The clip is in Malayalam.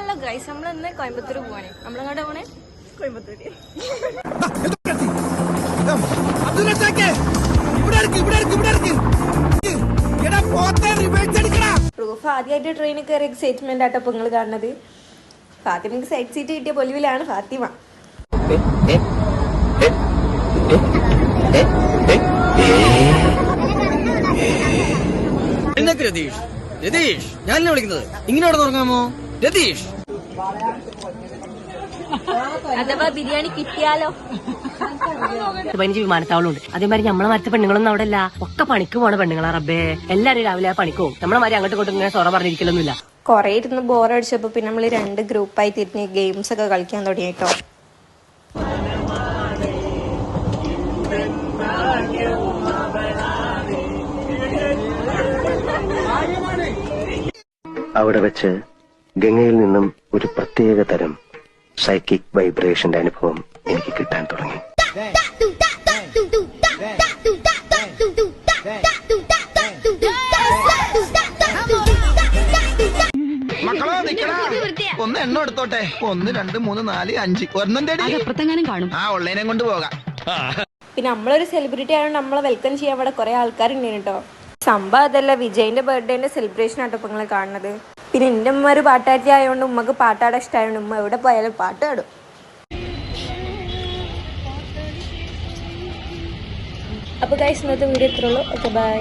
ഹലോ ഗൈസ്, നമ്മൾ ഇന്ന് കോയമ്പത്തൂർ പോവാണ്. നമ്മളെങ്ങോട്ടാ പോണേ? കോയമ്പത്തൂര്. പ്രൂഫ് ആദ്യമായിട്ട് ട്രെയിനിൽ കയറി എക്സൈറ്റ്മെന്റ് ആട്ടോ ഇപ്പൊ നിങ്ങൾ കാണുന്നത്. ഫാത്തിമക്ക് സൈഡ് സീറ്റ് കിട്ടിയ പൊലിവിലാണ് ഫാത്തിമ. രതീഷ്, രതീഷ്, ഞാനല്ലേ വിളിക്കുന്നത്. ഇങ്ങനെ അവിടെ തുടങ്ങാമോ രതീഷ്? അഥവാ ബിരിയാണി കിട്ടിയാലോ? 15 വിമാനത്താവളമുണ്ട്. അതേമാതിരി നമ്മളെ മറ്റു പെണ്ണുങ്ങളൊന്നും അവിടെ അല്ല, ഒക്കെ പണിക്ക് പോണ പെണ്ണുങ്ങളാ. റബ്ബേ, എല്ലാരും രാവിലെ ആ പണിക്ക് പോകും. നമ്മളെ മാതിരി അങ്ങോട്ടും ഇങ്ങോട്ടും ഇങ്ങനെ സൊറ പറഞ്ഞിരിക്കലൊന്നുമില്ല. കൊറേ ഇരുന്ന് ബോറടിച്ചപ്പോ പിന്നെ നമ്മള് 2 ഗ്രൂപ്പായി തിരിഞ്ഞ് ഗെയിംസ് ഒക്കെ കളിക്കാൻ തുടങ്ങിട്ടോ. അവിടെ വെച്ച് ഗംഗയിൽ നിന്നും ഒരു പ്രത്യേക തരം സൈക്കിക് വൈബ്രേഷന്റെ അനുഭവം എനിക്ക് കിട്ടാൻ തുടങ്ങി. മക്കളോ നിക്കടാ, ഒന്ന് എണ്ണം എടുത്തോട്ടെ. 1 2 3 4 5 ഒരെണ്ണം തേടി അപ്പുറത്തെങ്ങാനും കാണും. ആ ഉള്ളതിനെ കൊണ്ട് പോകാം. പിന്നെ നമ്മളൊരു സെലിബ്രിറ്റി ആയതുകൊണ്ട് നമ്മളെ വെൽക്കം ചെയ്യാൻ അവിടെ കുറെ ആൾക്കാരുണ്ടായിരുന്നു കേട്ടോ. സംഭവം അതല്ല, വിജയിന്റെ ബർത്ത്ഡേന്റെ സെലിബ്രേഷൻ ആട്ടോ ഇപ്പൊ നിങ്ങൾ കാണുന്നത്. പിന്നെ എൻ്റെ ഉമ്മ ഒരു പാട്ടാറ്റി ആയതുകൊണ്ട് ഉമ്മക്ക് പാട്ടാടാൻ ഇഷ്ടമായതുകൊണ്ട് ഉമ്മ എവിടെ പോയാലും പാട്ട് പാടും. അപ്പോൾ ഗൈസ്, ഇന്നത്തെ വീഡിയോ ഇത്രയുള്ളൂ. Okay, by.